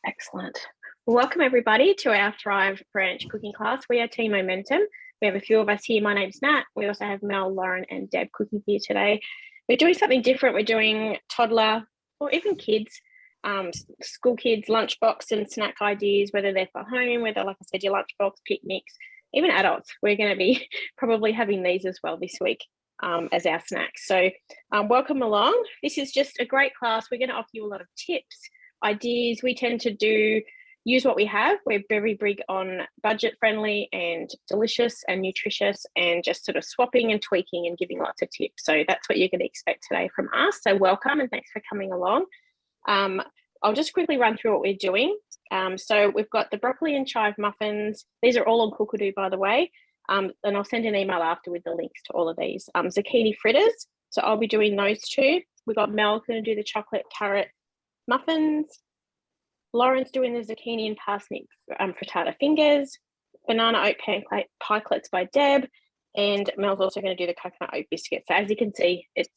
Excellent. Welcome everybody to our Thrive Branch cooking class. We are Team Momentum. We have a few of us here. My name's Nat. We also have Mel, Lauren and Deb cooking here today. We're doing something different. We're doing toddler or even kids, school kids, lunchbox and snack ideas, whether they're for home, whether, like I said, your lunchbox, picnics, even adults. We're going to be probably having these as well this week as our snacks. So welcome along. This is just a great class. We're going to offer you a lot of tips, ideas. We tend to use what we have. We're very big on budget friendly and delicious and nutritious and just sort of swapping and tweaking and giving lots of tips. So that's what you're going to expect today from us. So welcome and thanks for coming along. I'll just quickly run through what we're doing. So we've got the broccoli and chive muffins. These are all on Cookadoo, by the way. And I'll send an email after with the links to all of these. Zucchini fritters. So I'll be doing those two. We've got Mel going to do the chocolate carrot muffins. Lauren's doing the zucchini and parsnip frittata fingers. Banana oat pikelets by Deb. And Mel's also going to do the coconut oat biscuits. So as you can see, it's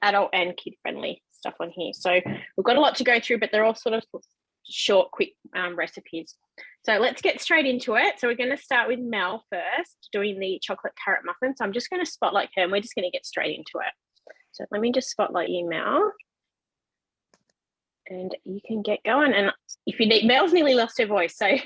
adult and kid friendly stuff on here. So we've got a lot to go through, but they're all sort of short, quick recipes. So let's get straight into it. So we're going to start with Mel first, doing the chocolate carrot muffin. So I'm just going to spotlight her and we're just going to get straight into it. So let me just spotlight you, Mel. And you can get going. And if you need, Mel's nearly lost her voice, so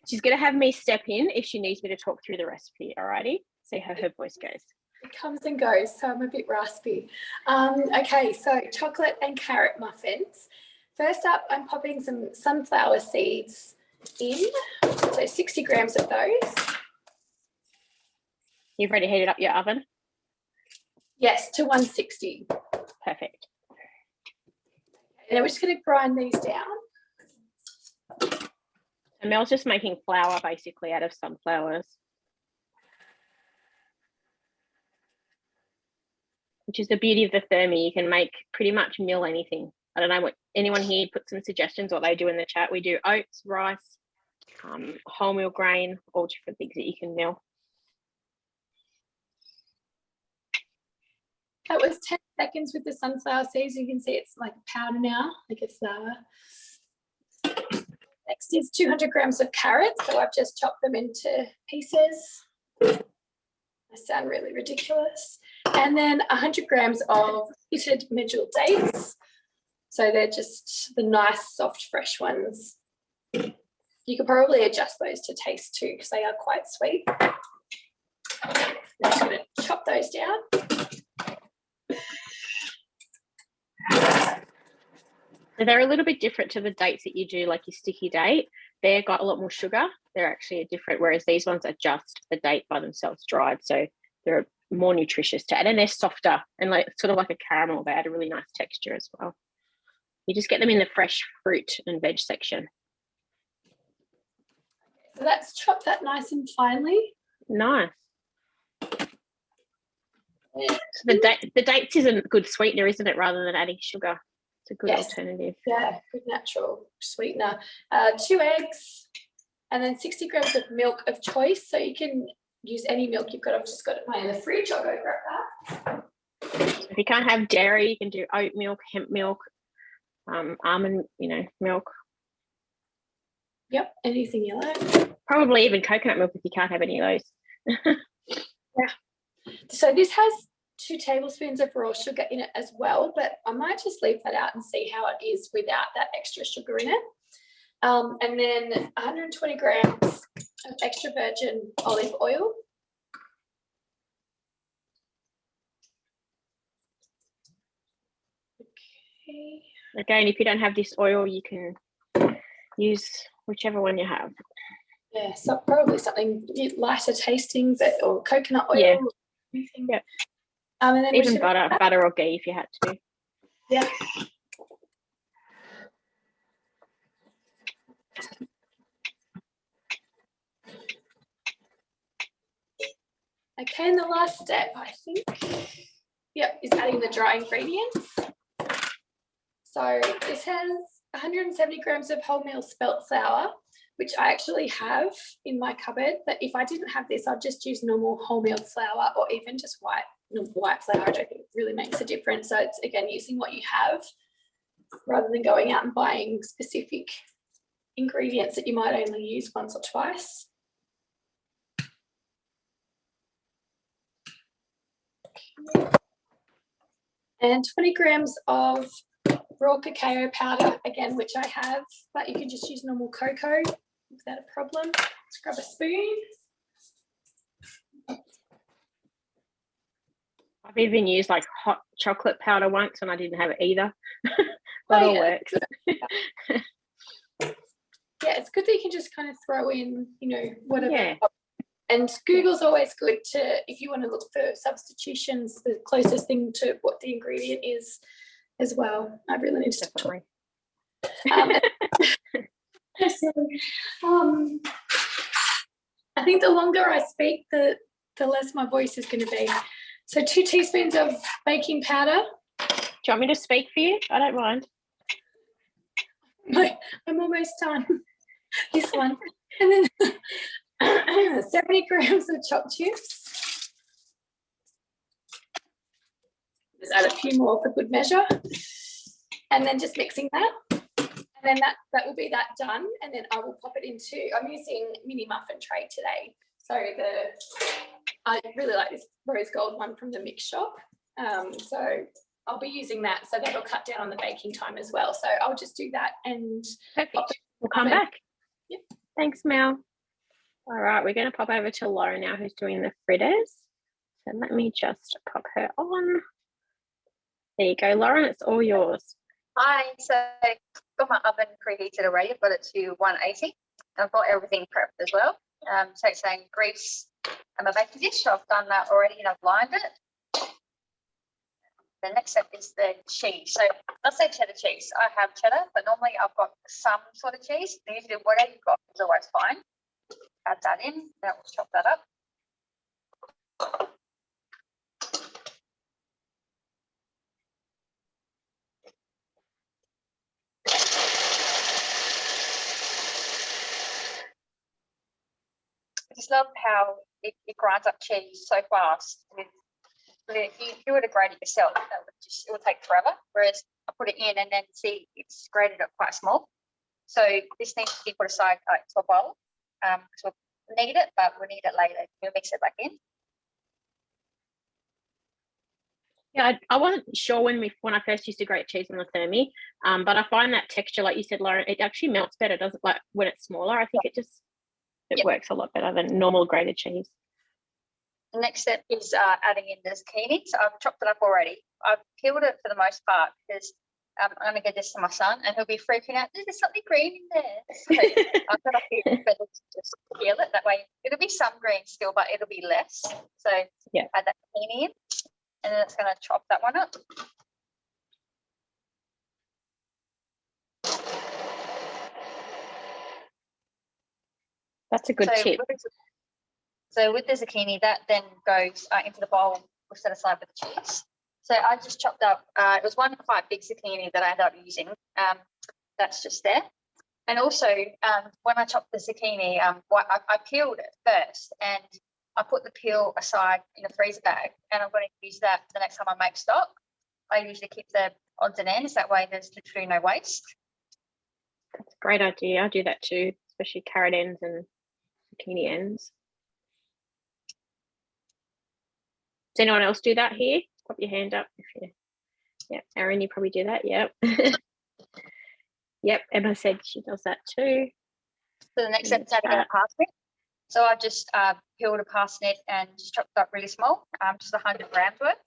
she's going to have me step in if she needs me to talk through the recipe. Alrighty, see how her voice goes. It comes and goes, so I'm a bit raspy. Okay, so chocolate and carrot muffins. First up, I'm popping some sunflower seeds in, so 60 grams of those. You've already heated up your oven? Yes, to 160. Perfect. And we're just going to grind these down. And Mel's just making flour basically out of sunflowers, which is the beauty of the Thermi. You can make pretty much mill anything. I don't know what anyone here put some suggestions what they do in the chat. We do oats, rice, wholemeal grain, all different things that you can mill. That was 10 seconds with the sunflower seeds. You can see it's like a powder now, like a flour. Next is 200 grams of carrots. So I've just chopped them into pieces. They sound really ridiculous. And then 100 grams of pitted medjool dates. So they're just the nice, soft, fresh ones. You could probably adjust those to taste too because they are quite sweet. I'm just going to chop those down. So they're a little bit different to the dates that you do, like your sticky date. They've got a lot more sugar. They're actually different, whereas these ones are just the date by themselves dried. So they're more nutritious to add, and they're softer and like sort of like a caramel. They add a really nice texture as well. You just get them in the fresh fruit and veg section. So let's chop that nice and finely. Nice. So the dates is a good sweetener, isn't it, rather than adding sugar? It's a good alternative. Yeah, good natural sweetener. 2 eggs and then 60 grams of milk of choice. So you can use any milk you've got. I've just got mine in the fridge. I'll go grab that. So if you can't have dairy, you can do oat milk, hemp milk, almond, milk. Yep, anything you like. Probably even coconut milk if you can't have any of those. Yeah. So this has 2 tablespoons of raw sugar in it as well, but I might just leave that out and see how it is without that extra sugar in it. And then 120 grams of extra virgin olive oil. Okay. Again, if you don't have this oil, you can use whichever one you have. Yeah, so probably something lighter tasting, or coconut oil. Yeah. Or anything. Yeah. And then even butter or ghee if you had to. Yeah. Okay, and the last step, I think, is adding the dry ingredients. So this has 170 grams of wholemeal spelt flour, which I actually have in my cupboard. But if I didn't have this, I'd just use normal wholemeal flour or even just white flour. I don't think it really makes a difference. So it's, again, using what you have rather than going out and buying specific ingredients that you might only use once or twice. And 20 grams of raw cacao powder, again, which I have, but you can just use normal cocoa without a problem. Let's grab a spoon. I've even used like hot chocolate powder once and I didn't have it either. That all works. Yeah, it's good that you can just kind of throw in, you know, whatever. Yeah. And Google's always good to, if you want to look for substitutions, the closest thing to what the ingredient is as well. I really need to talk. I think the longer I speak, the less my voice is going to be. So 2 teaspoons of baking powder. Do you want me to speak for you? I don't mind. I'm almost done. This one. And then 70 grams of chopped chips. Just add a few more for good measure. And then just mixing that. And then that will be that done. And then I will pop it into, I'm using mini muffin tray today. So I really like this rose gold one from the mix shop. So I'll be using that, so that'll cut down on the baking time as well. So I'll just do that and perfect. We'll come back. Yep. Thanks, Mel. All right, we're going to pop over to Laura now, who's doing the fritters. So let me just pop her on. There you go, Lauren, it's all yours. Hi, so I've got my oven preheated already. I've got it to 180. I've got everything prepped as well. So it's saying grease and my baking dish. I've done that already and I've lined it. The next step is the cheese. So let's say cheddar cheese. I have cheddar, but normally I've got some sort of cheese. Usually whatever you've got is always fine. Add that in, then we'll chop that up. I just love how it grinds up cheese so fast. If you were to grate it yourself, it would take forever. Whereas I put it in and then see it's grated up quite small. So this needs to be put aside to a bowl because we'll need it, but we'll need it later. We'll mix it back in. Yeah, I wasn't sure when I first used to grate cheese on the Thermi, but I find that texture, like you said, Lauren, it actually melts better, doesn't it? Like when it's smaller, I think it works a lot better than normal grated cheese. The next step is adding in the zucchini. So I've chopped it up already. I've peeled it for the most part because I'm going to give this to my son and he'll be freaking out. There's something green in there. So I've got to just peel it. That way it'll be some green still, but it'll be less. So add that zucchini in and then it's going to chop that one up. That's a good tip. So with the zucchini, that then goes into the bowl we'll set aside with the cheese. So I just chopped up, it was one quite big zucchini that I ended up using. That's just there. And also when I chopped the zucchini, I peeled it first and I put the peel aside in a freezer bag and I'm going to use that the next time I make stock. I usually keep the odds and ends, that way there's literally no waste. That's a great idea. I do that too, especially carrot ends and zucchini ends. Does anyone else do that here? Pop your hand up if you. Yeah, Erin, you probably do that. Yep. Yep. Emma said she does that too. So the next step is adding in a parsnip. So I've just peeled a parsnip and just chopped it up really small, just 100 grams worth.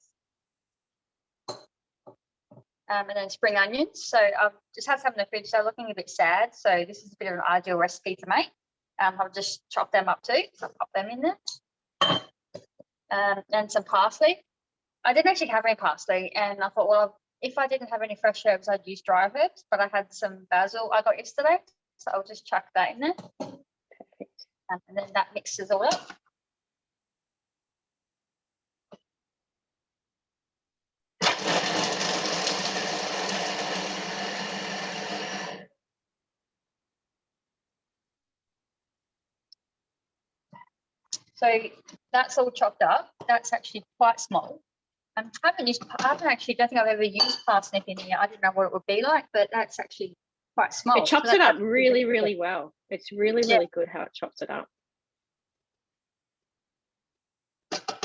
And then spring onions. So I've just had some in the fridge. So looking a bit sad. So this is a bit of an ideal recipe to make. I'll just chop them up too. So I'll pop them in there. And some parsley. I didn't actually have any parsley and I thought, well, if I didn't have any fresh herbs, I'd use dry herbs, but I had some basil I got yesterday, so I'll just chuck that in there. Perfect. And then that mixes all up. So that's all chopped up. That's actually quite small. I don't think I've ever used parsnip in here. I didn't know what it would be like, but that's actually quite small. It chops so it that's up really, really well. It's really, really good how it chops it up.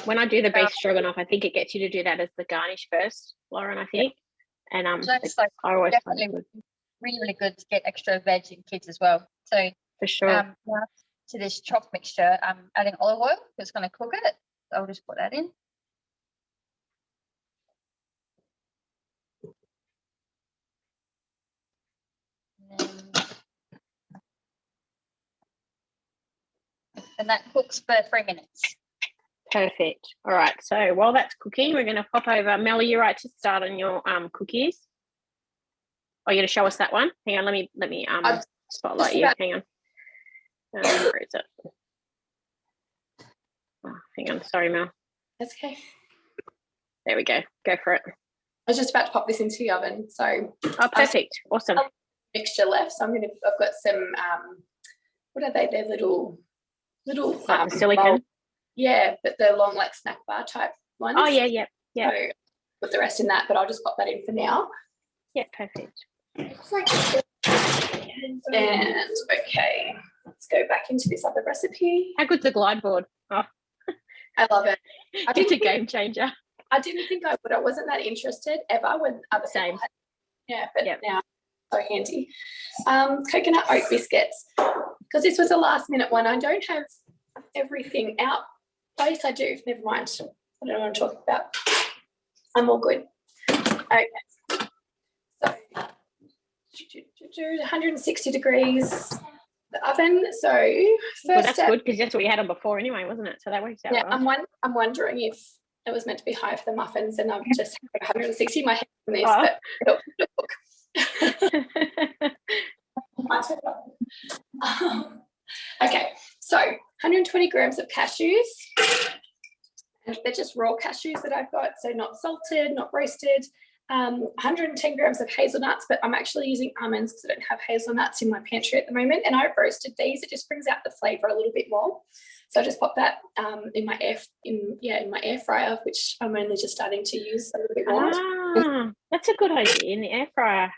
When I do the beef stroganoff, I think it gets you to do that as the garnish first, Lauren, I think. And that's like I always find definitely it good. really, really good to get extra veg in kids as well. So For sure. to this chopped mixture, I'm adding olive oil. It's going to cook it. So I'll just put that in. And that cooks for 3 minutes. Perfect. All right. So while that's cooking, we're going to pop over. Mel, are you right to start on your cookies? Oh, you're going to show us that one? Hang on. Let me spotlight you. Hang on. Where is it? Oh, hang on. Sorry, Mel. That's okay. There we go. Go for it. I was just about to pop this into the oven. So oh, perfect. Awesome. Mixture left. So I've got some what are they? They're little silicone. Yeah, but they're long like snack bar type ones. Oh yeah. So put the rest in that, but I'll just pop that in for now. Yeah, perfect. And okay, let's go back into this other recipe. How good's the glide board? Oh, I love it. It's a game changer. I didn't think I would. I wasn't that interested ever when other people had. Yeah, but now it's so handy. Coconut oat biscuits, because this was a last minute one. I don't have everything out. Oh, yes, I do. Never mind. I don't know what I'm talking about. I'm all good. Okay. So 160 degrees the oven. So first that's good because that's what you had on before anyway, wasn't it? So that works out well. I'm wondering if it was meant to be high for the muffins and I've just got 160 my head on this, but okay, so 120 grams of cashews. And they're just raw cashews that I've got, so not salted, not roasted. 110 grams of hazelnuts, but I'm actually using almonds because I don't have hazelnuts in my pantry at the moment. And I've roasted these. It just brings out the flavour a little bit more. So I just pop that in my air fryer, which I'm only just starting to use a little bit more. That's a good idea, in the air fryer.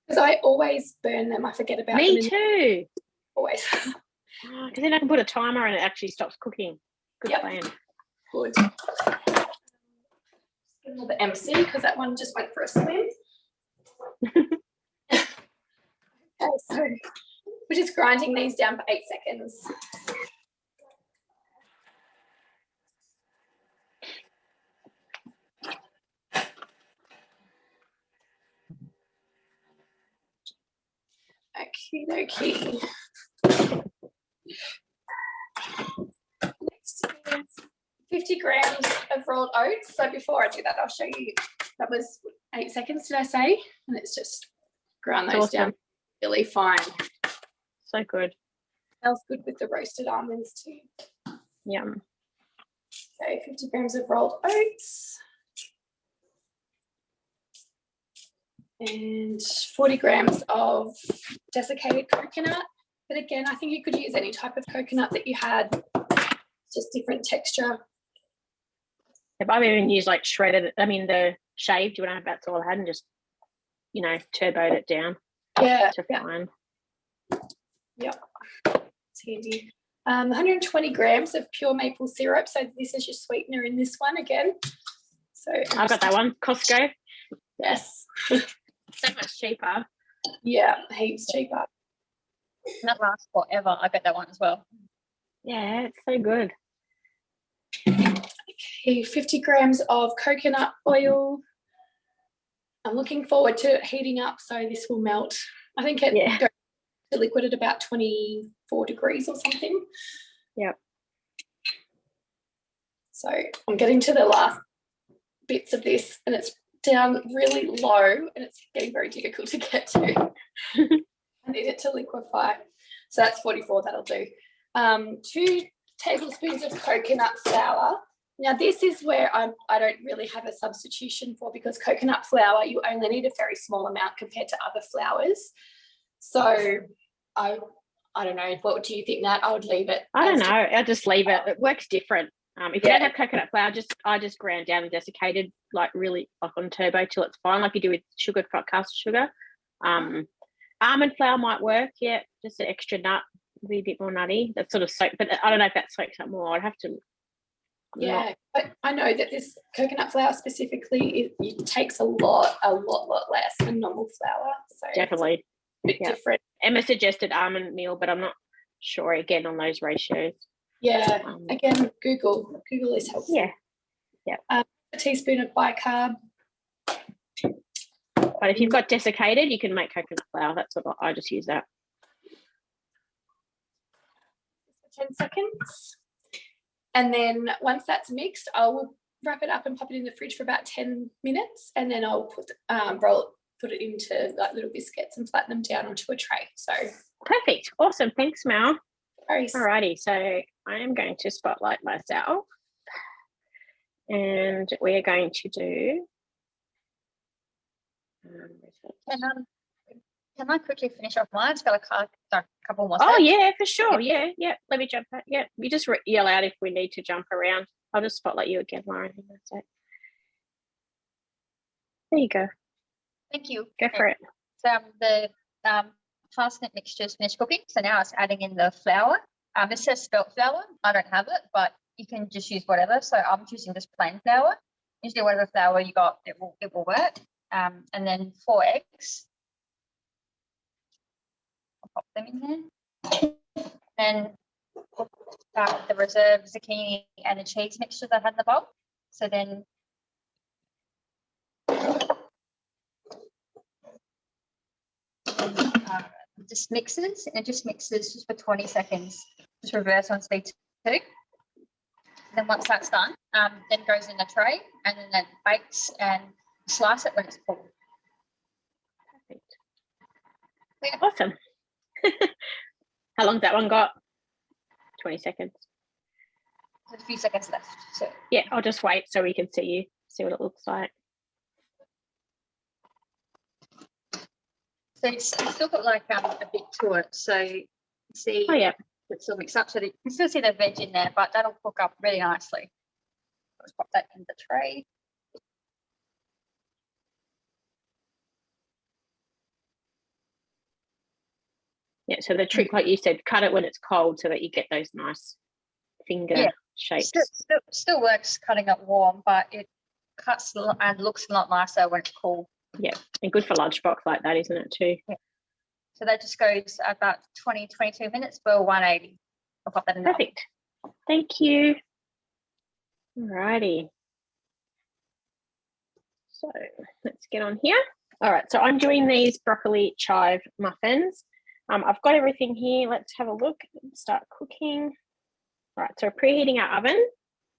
Because I always burn them. I forget about them. Me too. Always. Because then I can put a timer and it actually stops cooking. Good plan. Good. Another MC because that one just went for a swim. Okay, so we're just grinding these down for 8 seconds. Okie dokie. Next is 50 grams of rolled oats. So before I do that, I'll show you. That was 8 seconds, did I say? And it's just ground those down really fine. So good. Smells good with the roasted almonds too. Yum. Okay, 50 grams of rolled oats. And 40 grams of desiccated coconut. But again, I think you could use any type of coconut that you had. It's just different texture. If I've even used like the shaved one, that's all I had, and just, turboed it down. Yeah. To fine. Yep. It's handy. 120 grams of pure maple syrup. So this is your sweetener in this one again. So I've got that one. Costco. Yes. So much cheaper. Yeah, heaps cheaper. That lasts forever. I get that one as well. Yeah, it's so good. Okay, 50 grams of coconut oil. I'm looking forward to it heating up so this will melt. I think it goes to liquid at about 24 degrees or something. Yep. So I'm getting to the last bits of this and it's down really low and it's getting very difficult to get to. I need it to liquefy. So that's 44, that'll do. 2 tablespoons of coconut flour. Now this is where I don't really have a substitution for, because coconut flour, you only need a very small amount compared to other flours. So I don't know. What do you think, Nat? I would leave it. I don't know. I'll just leave it. It works different. If you don't have coconut flour, I just ground down and desiccated, like really like on turbo till it's fine, like you do with sugar, caster sugar. Almond flour might work, yeah, just an extra nut, be a bit more nutty. That sort of soak, but I don't know if that soaks up more. I'd have to. Yeah, but I know that this coconut flour specifically, it takes a lot less than normal flour. So Definitely. it's a bit different. Emma suggested almond meal, but I'm not sure again on those ratios. Yeah, again, Google is helpful. Yeah. A teaspoon of bicarb. But if you've got desiccated, you can make coconut flour. That's what I just use that. 10 seconds. And then once that's mixed, I'll wrap it up and pop it in the fridge for about 10 minutes. And then I'll put it into like little biscuits and flatten them down onto a tray. So perfect. Awesome. Thanks, Mel. Nice. Alrighty. So I am going to spotlight myself. And we are going to do can I quickly finish off mine? It's got a couple more steps. Oh, yeah, for sure. Yeah. Let me jump out. Yeah, you just yell out if we need to jump around. I'll just spotlight you again, Lauren. There you go. Thank you. Go for it. So the parsnip mixture is finished cooking. So now it's adding in the flour. It says spelt flour. I don't have it, but you can just use whatever. So I'm choosing just plain flour. Usually whatever flour you got, it will work. And then 4 eggs. I'll pop them in there. And the reserve zucchini and the cheese mixture that I had in the bowl. So then just mixes just for 20 seconds. Just reverse on speed 2. Then once that's done, then goes in the tray and then it bakes and slice it when it's full. Perfect. Yeah. Awesome. How long's that one got? 20 seconds. There's a few seconds left. So yeah, I'll just wait so we can see what it looks like. So it's still got like a bit to it. So you see, oh yeah, it's still mixed up. So you can still see the veg in there, but that'll cook up really nicely. Let's pop that in the tray. Yeah, so the trick, like you said, cut it when it's cold so that you get those nice finger shapes. Still works cutting it warm, but it cuts and looks a lot nicer when it's cool. Yeah, and good for lunchbox like that, isn't it, too? Yeah. So that just goes about 20, 22 minutes for 180. I'll pop that in. Perfect. Thank you. Alrighty. So let's get on here. All right, so I'm doing these broccoli chive muffins. I've got everything here. Let's have a look and start cooking. All right, so preheating our oven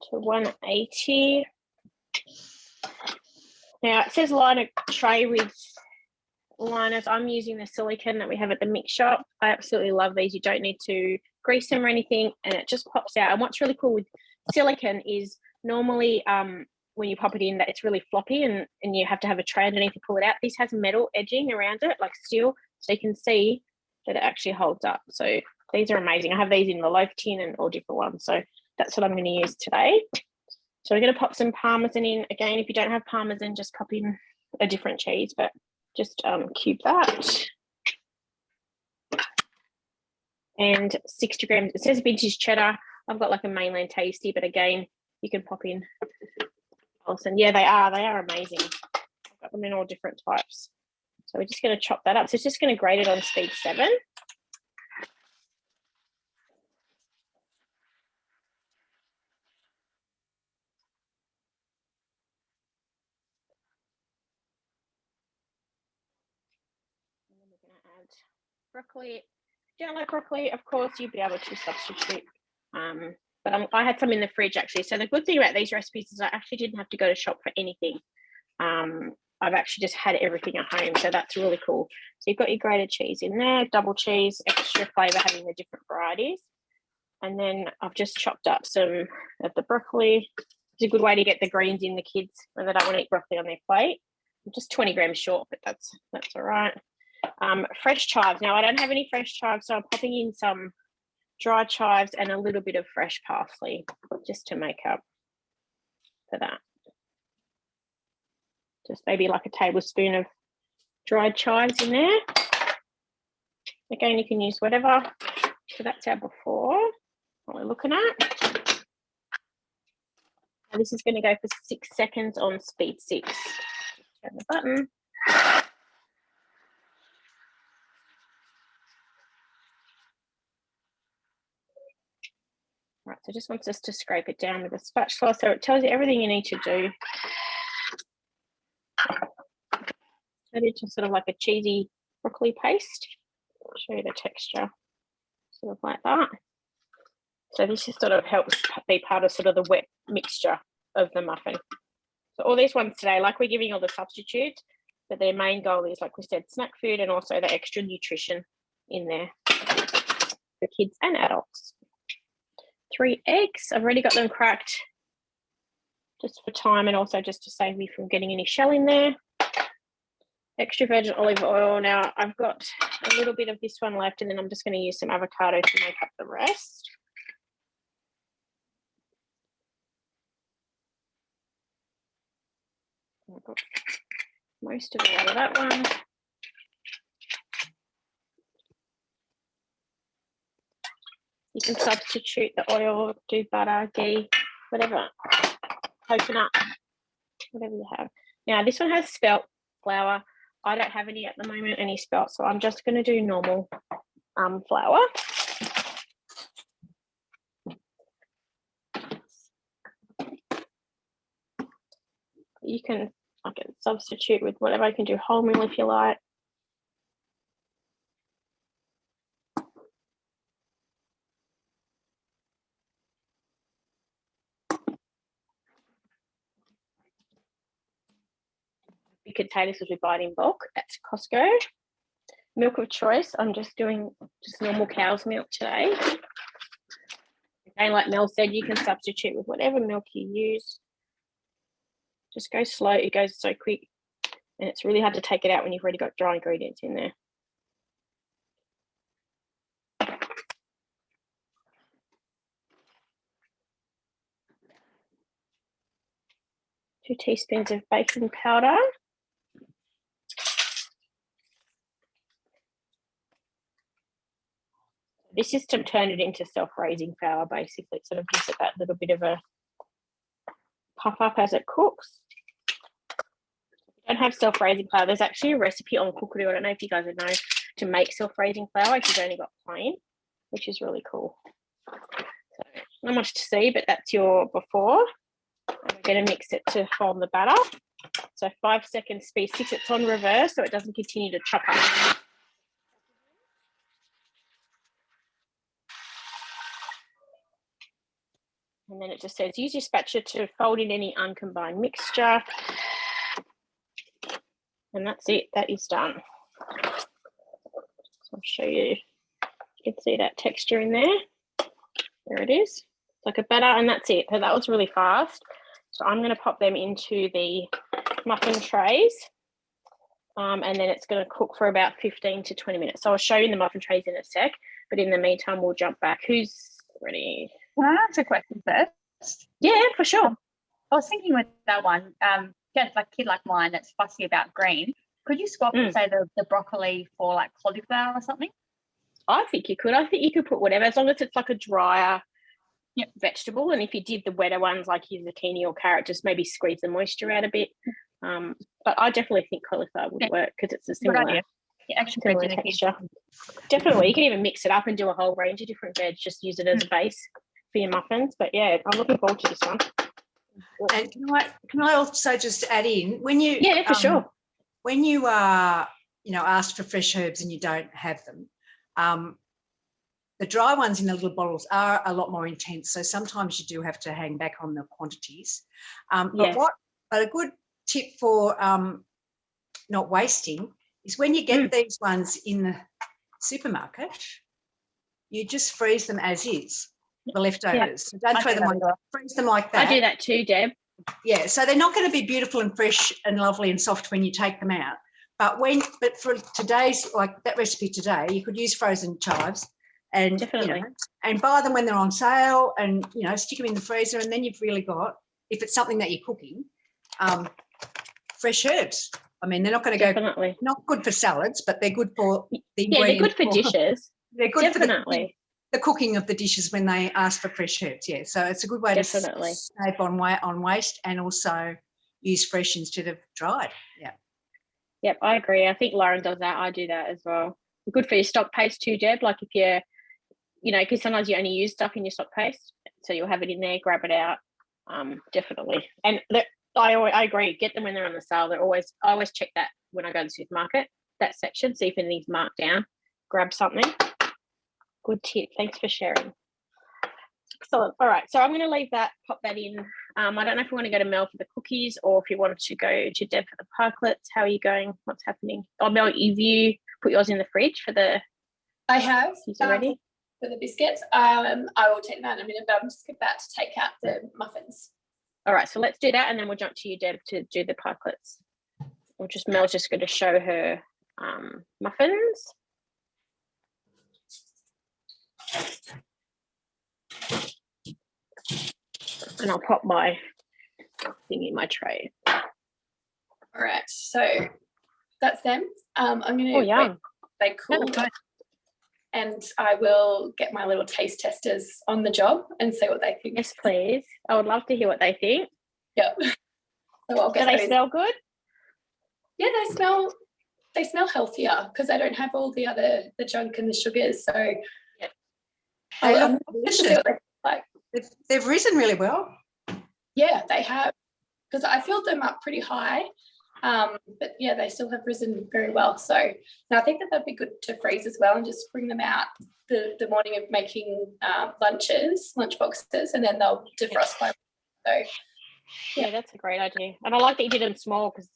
to 180. Now it says line a tray with liners. I'm using the silicone that we have at the mix shop. I absolutely love these. You don't need to grease them or anything, and it just pops out. And what's really cool with silicone is normally when you pop it in that it's really floppy and you have to have a tray underneath to pull it out. This has metal edging around it, like steel, so you can see that it actually holds up. So these are amazing. I have these in the loaf tin and all different ones. So that's what I'm going to use today. So we're going to pop some Parmesan in. Again, if you don't have Parmesan, just pop in a different cheese, but just cube that. And 60 grams, it says vintage cheddar. I've got like a mainland tasty, but again, you can pop in Olsen. Yeah, they are amazing. I've got them in all different types. So we're just going to chop that up. So it's just going to grate it on speed 7. And then we're going to add broccoli. If you don't like broccoli, of course, you'd be able to substitute. But I had some in the fridge actually. So the good thing about these recipes is I actually didn't have to go to shop for anything. I've actually just had everything at home, so that's really cool. So you've got your grated cheese in there, double cheese, extra flavour having the different varieties. And then I've just chopped up some of the broccoli. It's a good way to get the greens in the kids when they don't want to eat broccoli on their plate. I'm just 20 grams short, but that's all right. Fresh chives. Now I don't have any fresh chives, so I'm popping in some dry chives and a little bit of fresh parsley just to make up for that. Just maybe like a tablespoon of dried chives in there. Again, you can use whatever. So that's our before, what we're looking at. And this is going to go for 6 seconds on speed 6. Turn the button. Right, so it just wants us to scrape it down with a spatula. So it tells you everything you need to do. It's just sort of like a cheesy broccoli paste. I'll show you the texture, sort of like that. So this just sort of helps be part of sort of the wet mixture of the muffin. So all these ones today, like we're giving all the substitutes, but their main goal is, like we said, snack food and also the extra nutrition in there for kids and adults. 3 eggs, I've already got them cracked just for time and also just to save me from getting any shell in there. Extra virgin olive oil. Now I've got a little bit of this one left and then I'm just going to use some avocado to make up the rest. I've got most of it out of that one. You can substitute the oil, do butter, ghee, whatever, coconut, whatever you have. Now this one has spelt flour. I don't have any at the moment, any spelt, so I'm just going to do normal flour. You can substitute with whatever. You can do wholemeal if you like. Big containers because we buy it in bulk at Costco. Milk of choice, I'm just doing just normal cow's milk today. Again, like Mel said, you can substitute with whatever milk you use. Just go slow, it goes so quick. And it's really hard to take it out when you've already got dry ingredients in there. 2 teaspoons of baking powder. This is to turn it into self-raising flour, basically. It sort of gives it that little bit of a puff up as it cooks. If you don't have self-raising flour, there's actually a recipe on Cookaroo. I don't know if you guys know to make self-raising flour if you've only got plain, which is really cool. So not much to see, but that's your before. And we're going to mix it to form the batter. So 5 seconds, speed 6, it's on reverse so it doesn't continue to chop up. And then it just says, use your spatula to fold in any uncombined mixture. And that's it, that is done. So I'll show you, you can see that texture in there. There it is, it's like a batter, and that's it. So that was really fast. So I'm going to pop them into the muffin trays. And then it's going to cook for about 15 to 20 minutes. So I'll show you the muffin trays in a sec, but in the meantime, we'll jump back. Who's ready? Can I ask a question first? Yeah, for sure. I was thinking with that one, just like a kid like mine that's fussy about green, could you swap, say, the broccoli for like cauliflower or something? I think you could. I think you could put whatever, as long as it's like a drier vegetable. And if you did the wetter ones, like your zucchini or carrot, just maybe squeeze the moisture out a bit. But I definitely think cauliflower would work because it's a similar, similar texture. Definitely, you can even mix it up and do a whole range of different veg. Just use it as a base for your muffins. But yeah, I'm looking forward to this one. And can I also just add in, when you for sure, when you are asked for fresh herbs and you don't have them, the dry ones in the little bottles are a lot more intense. So sometimes you do have to hang back on the quantities. But a good tip for not wasting is when you get these ones in the supermarket, you just freeze them as is, the leftovers. So don't throw them on, freeze them like that. I do that too, Deb. Yeah, so they're not going to be beautiful and fresh and lovely and soft when you take them out. But for today's, like that recipe today, you could use frozen chives and and buy them when they're on sale, and stick them in the freezer, and then you've really got, if it's something that you're cooking, fresh herbs. I mean, they're not going to go, Definitely. not good for salads, but they're good for the Yeah, they're good ingredients. for dishes. They're good Definitely. for the cooking of the dishes when they ask for fresh herbs. Yeah, so it's a good way Definitely. to save on waste and also use fresh instead of dried. Yeah. Yep, I agree. I think Lauren does that. I do that as well. Good for your stock paste too, Deb. Like if you're, because sometimes you only use stuff in your stock paste, so you'll have it in there, grab it out. Definitely. And I agree. Get them when they're on the sale. I always check that when I go to the supermarket, that section, see if anything's marked down. Grab something. Good tip. Thanks for sharing. Excellent. All right. So I'm going to leave that, pop that in. I don't know if you want to go to Mel for the cookies or if you wanted to go to Deb for the pikelets. How are you going? What's happening? Oh, Mel, you put yours in the fridge for the. I have. Already? For the biscuits. I will take that in a minute, but I'm just about to take out the muffins. All right. So let's do that, and then we'll jump to you, Deb, to do the pikelets. Mel's just going to show her muffins. And I'll pop my thing in my tray. All right, so that's them. I'm going to wait they cool, and I will get my little taste testers on the job and see what they think. Yes, please. I would love to hear what they think. Yep. So I'll get Do they smell good? Yeah, they smell healthier because they don't have all the junk and the sugars. So yep. I'm just to see what they like. They've risen really well. Yeah, they have, because I filled them up pretty high, but yeah, they still have risen very well. So I think that that'd be good to freeze as well and just bring them out the morning of making lunch boxes, and then they'll defrost by. So yeah, that's a great idea, and I like that you did them small because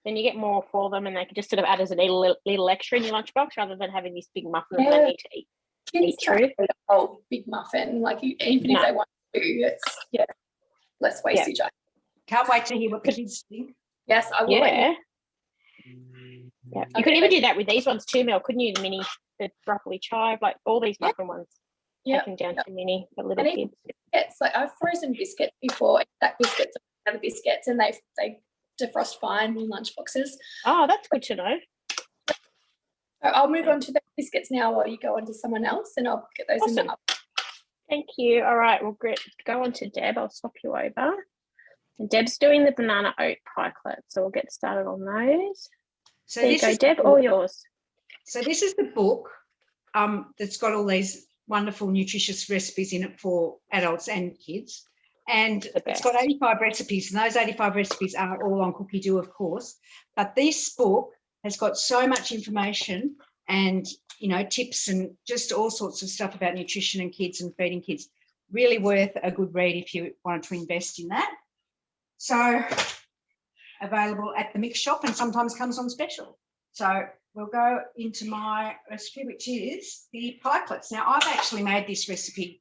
then you get more for them, and they can just sort of add as a little extra in your lunchbox rather than having this big muffin that they need to eat. Kids don't eat a whole big muffin, like even if they want to, it's less wastage. Can't wait to hear what the kids think. Yes, I will. Yeah. You could even do that with these ones too, Mel, couldn't you? The broccoli chive, like all these muffin ones. Yeah. Taken down to mini for little kids. It's like I've frozen biscuits before, exact biscuits, other biscuits, and they defrost fine in lunch boxes. Oh, that's good to know. I'll move on to the biscuits now while you go on to someone else, and I'll get those in the oven. Thank you. All right, we'll go on to Deb. I'll swap you over. And Deb's doing the banana oat pikelets, so we'll get started on those. So there you go, Deb, all yours. So this is the book that's got all these wonderful nutritious recipes in it for adults and kids. And it's got 85 recipes, and those 85 recipes are all on Cookie Do, of course. But this book has got so much information and, tips and just all sorts of stuff about nutrition and kids and feeding kids. Really worth a good read if you wanted to invest in that. So available at the mix shop and sometimes comes on special. So we'll go into my recipe, which is the pikelets. Now, I've actually made this recipe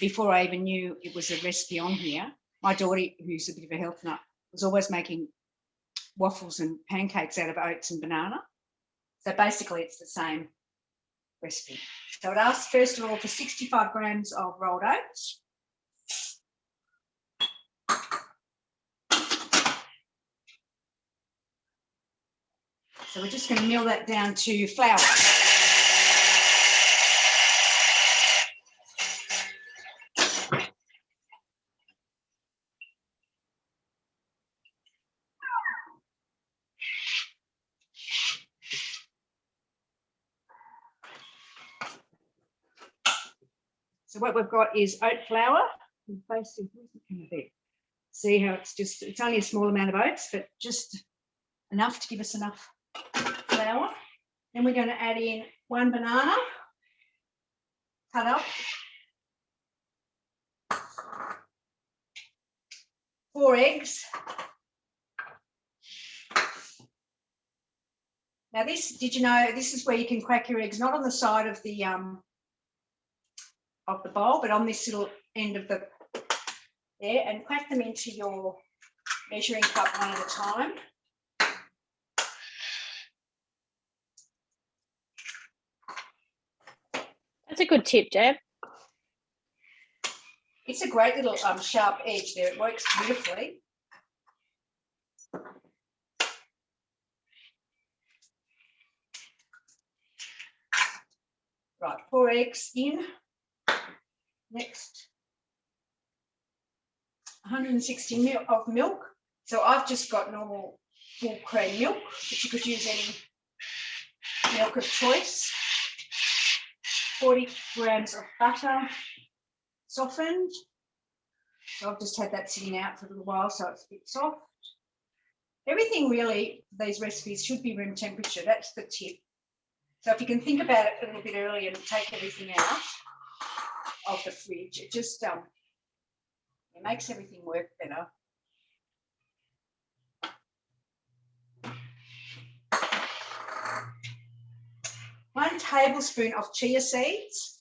before I even knew it was a recipe on here. My daughter, who's a bit of a health nut, was always making waffles and pancakes out of oats and banana. So basically it's the same recipe. So it asks, first of all, for 65 grams of rolled oats. So we're just going to mill that down to flour. So what we've got is oat flour. See how it's only a small amount of oats, but just enough to give us enough flour. Then we're going to add in 1 banana, cut up, 4 eggs. Now did you know this is where you can crack your eggs, not on the side of the bowl, but on this little end of there, and crack them into your measuring cup one at a time. That's a good tip, Deb. It's a great little sharp edge there. It works beautifully. Right, 4 eggs in. Next, 160 ml of milk. So I've just got normal full cream milk, but you could use any milk of choice. 40 grams of butter, softened. So I've just had that sitting out for a little while so it's a bit soft. Everything really, these recipes should be room temperature. That's the tip. So if you can think about it a little bit earlier and take everything out of the fridge, it just it makes everything work better. One tablespoon of chia seeds.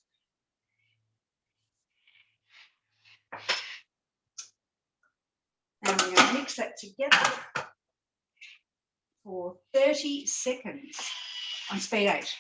And we're going to mix that together for 30 seconds on speed 8.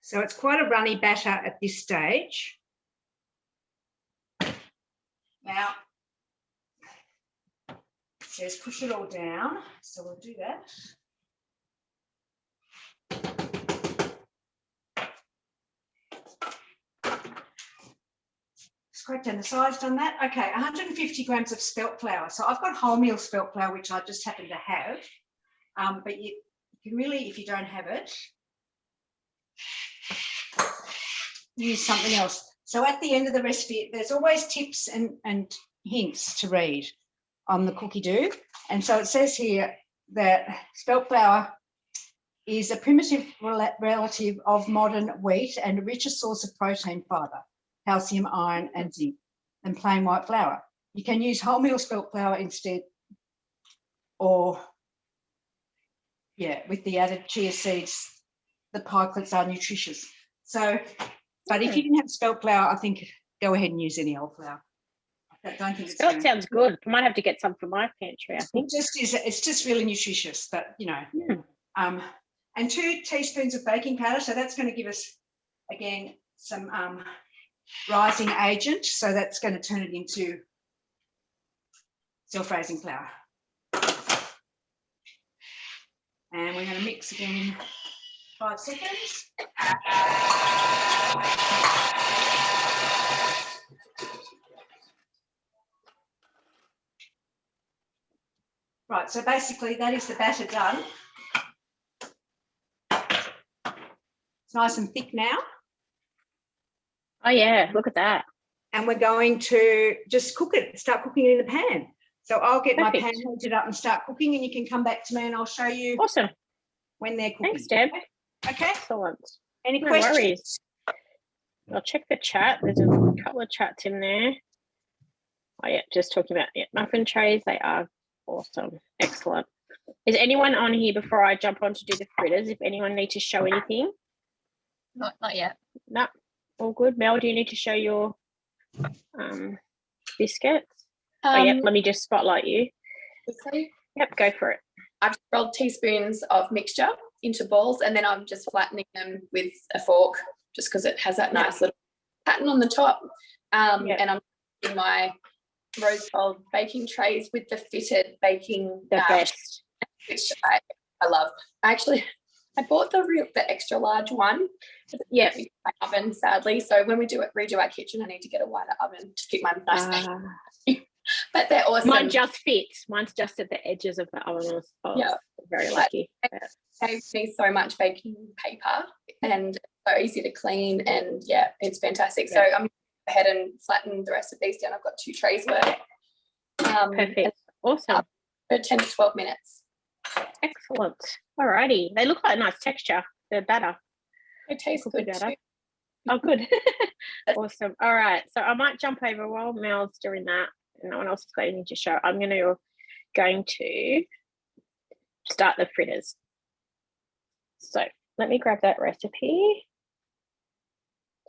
So it's quite a runny batter at this stage. Now, it says push it all down, so we'll do that. Scrape down the sides, done that. Okay, 150 grams of spelt flour. So I've got wholemeal spelt flour, which I just happen to have. But you can really, if you don't have it, use something else. So at the end of the recipe, there's always tips and hints to read on the cookie dough. And so it says here that spelt flour is a primitive relative of modern wheat and a richer source of protein, fibre, calcium, iron and zinc than plain white flour. You can use wholemeal spelt flour instead, or with the added chia seeds, the pikelets are nutritious. So, but if you didn't have spelt flour, I think go ahead and use any old flour. I don't think Spelt sounds good. I might have to get some for my pantry, I think. It's just really nutritious, but and 2 teaspoons of baking powder. So that's going to give us, again, some rising agent. So that's going to turn it into self-raising flour. And we're going to mix again in 5 seconds. Right, so basically that is the batter done. It's nice and thick now. Oh yeah, look at that. And we're going to just cook it, start cooking it in the pan. So I'll get my pan heated up and start cooking, and you can come back to me and I'll show you when they're cooking. Thanks, Deb. Okay. Excellent. Any questions? Worries. I'll check the chat. There's a couple of chats in there. Oh yeah, just talking about muffin trays. They are awesome. Excellent. Is anyone on here before I jump on to do the fritters? If anyone needs to show anything? Not yet. No, all good. Mel, do you need to show your biscuits? Let me just spotlight you. Yep, go for it. I've rolled teaspoons of mixture into balls, and then I'm just flattening them with a fork just because it has that nice little pattern on the top. And I'm using my rose gold baking trays with the fitted baking best, which I love. I bought the extra large one. Yeah, my oven, sadly. So when we redo our kitchen, I need to get a wider oven to keep mine nice. But they're awesome. Mine just fits. Mine's just at the edges of the oven. Very lucky. It saves me so much baking paper and so easy to clean, and it's fantastic. So I'm going to go ahead and flatten the rest of these down. I've got 2 trays worth. Perfect. Awesome. For 10 to 12 minutes. Excellent. Alrighty. They look like a nice texture. They're better. It tastes good too. Oh, good. Awesome. All right. So I might jump over while Mel's doing that and no one else is got anything to show. I'm going to start the fritters. So let me grab that recipe.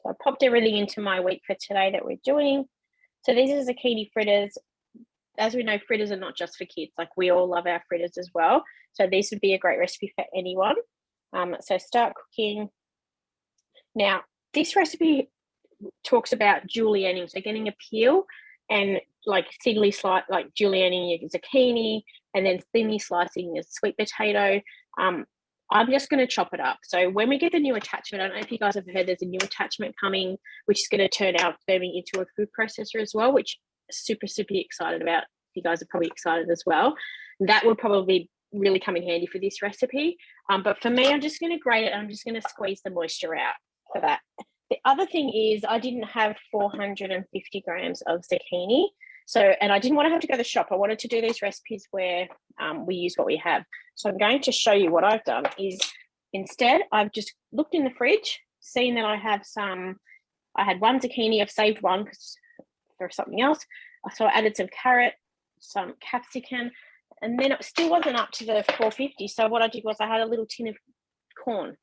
So I popped everything into my week for today that we're doing. So these are zucchini fritters. As we know, fritters are not just for kids. Like, we all love our fritters as well. So these would be a great recipe for anyone. So start cooking. Now, this recipe talks about julienning, so getting a peel and like thinly slice, like julienning your zucchini, and then thinly slicing your sweet potato. I'm just going to chop it up. So when we get the new attachment, I don't know if you guys have heard, there's a new attachment coming, which is going to turn our firming into a food processor as well, which super excited about. You guys are probably excited as well. That will probably really come in handy for this recipe. But for me, I'm just going to grate it and I'm just going to squeeze the moisture out for that. The other thing is I didn't have 450 grams of zucchini. So, and I didn't want to have to go to the shop. I wanted to do these recipes where we use what we have. So I'm going to show you what I've done is instead I've just looked in the fridge, seen that I had one zucchini, I've saved one for something else. So I added some carrot, some capsicum, and then it still wasn't up to the 450. So what I did was I had a little tin of corn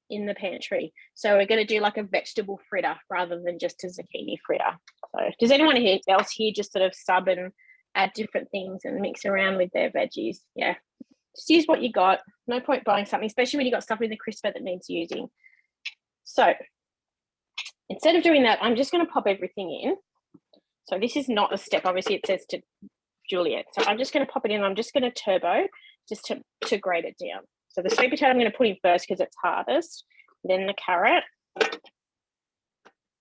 in the pantry. So we're going to do like a vegetable fritter rather than just a zucchini fritter. So does anyone else here just sort of sub and add different things and mix around with their veggies? Yeah, just use what you got. No point buying something, especially when you got stuff in the crisper that needs using. So instead of doing that, I'm just going to pop everything in. So this is not a step. Obviously, it says to julienne. So I'm just going to pop it in. I'm just going to turbo just to grate it down. So the sweet potato I'm going to put in first because it's hardest. Then the carrot.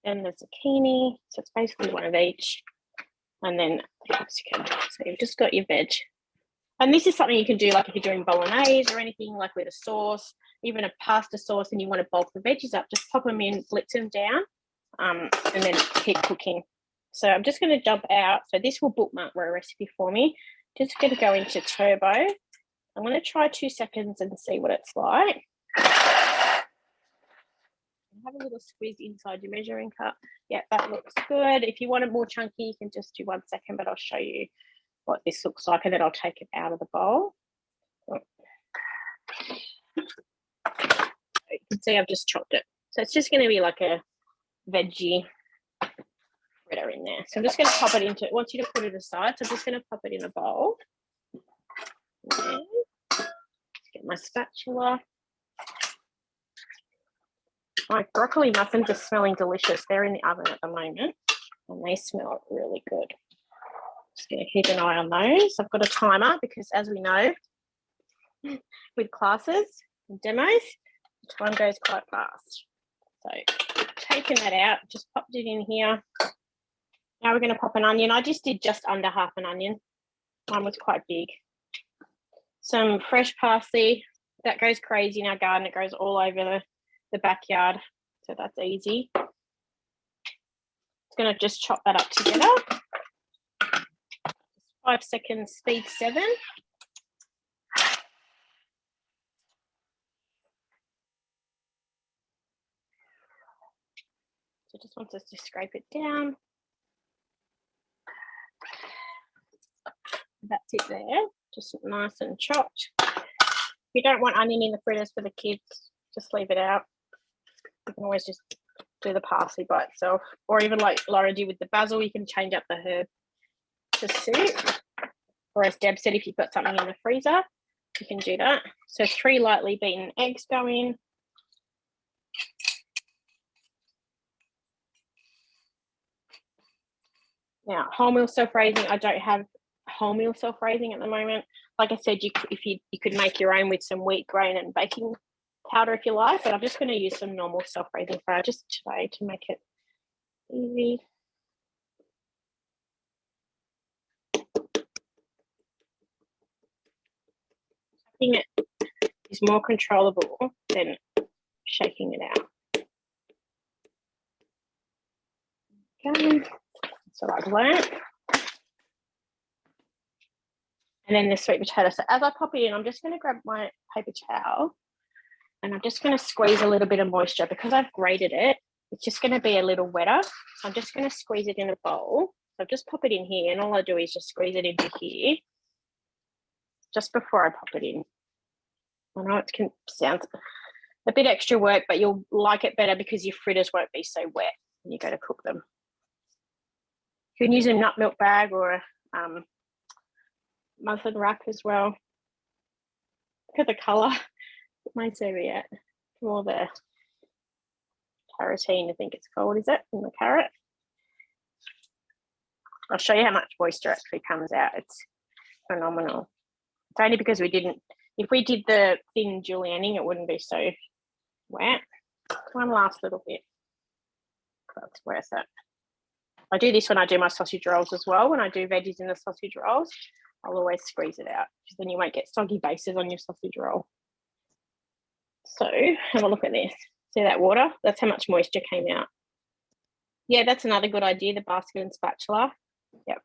Then the zucchini. So it's basically one of each. And then capsicum. So you've just got your veg. And this is something you can do like if you're doing bolognese or anything, like with a sauce, even a pasta sauce, and you want to bulk the veggies up, just pop them in, blitz them down, and then keep cooking. So I'm just going to jump out. So this will bookmark a recipe for me. Just going to go into turbo. I'm going to try 2 seconds and see what it's like. Have a little squeeze inside your measuring cup. Yeah, that looks good. If you want it more chunky, you can just do 1 second, but I'll show you what this looks like and then I'll take it out of the bowl. You can see I've just chopped it. So it's just going to be like a veggie fritter in there. So I'm just going to pop it into, want you to put it aside. So I'm just going to pop it in a bowl. Okay. Get my spatula. My broccoli muffins are smelling delicious. They're in the oven at the moment and they smell really good. Just going to keep an eye on those. I've got a timer because, as we know, with classes and demos, the time goes quite fast. So taking that out, just popped it in here. Now we're going to pop an onion. I just did just under half an onion. Mine was quite big. Some fresh parsley. That goes crazy in our garden. It goes all over the backyard. So that's easy. It's going to just chop that up together. 5 seconds, speed 7. So just wants us to scrape it down. That's it there, just nice and chopped. If you don't want onion in the fritters for the kids, just leave it out. You can always just do the parsley by itself, or even like Laura did with the basil, you can change up the herb to suit. Or as Deb said, if you've got something in the freezer, you can do that. So 3 lightly beaten eggs go in. Now, wholemeal self-raising, I don't have wholemeal self-raising at the moment. Like I said, you could make your own with some wheat grain and baking powder if you like, but I'm just going to use some normal self-raising flour just today to make it easy. Shaking it is more controllable than shaking it out. Okay, that's what I've learned. And then the sweet potato. So as I pop it in, I'm just going to grab my paper towel and I'm just going to squeeze a little bit of moisture because I've grated it. It's just going to be a little wetter. So I'm just going to squeeze it in a bowl. So just pop it in here, and all I do is just squeeze it into here just before I pop it in. I know it can sound a bit extra work, but you'll like it better because your fritters won't be so wet when you go to cook them. You can use a nut milk bag or a muslin wrap as well. Look at the colour. My serviette. More the carotene, I think it's called, is it? In the carrot. I'll show you how much moisture actually comes out. It's phenomenal. It's only because we didn't, if we did the thin julienning, it wouldn't be so wet. One last little bit. That's worth it. I do this when I do my sausage rolls as well. When I do veggies in the sausage rolls, I'll always squeeze it out because then you won't get soggy bases on your sausage roll. So have a look at this. See that water? That's how much moisture came out. Yeah, that's another good idea, the basket and spatula. Yep.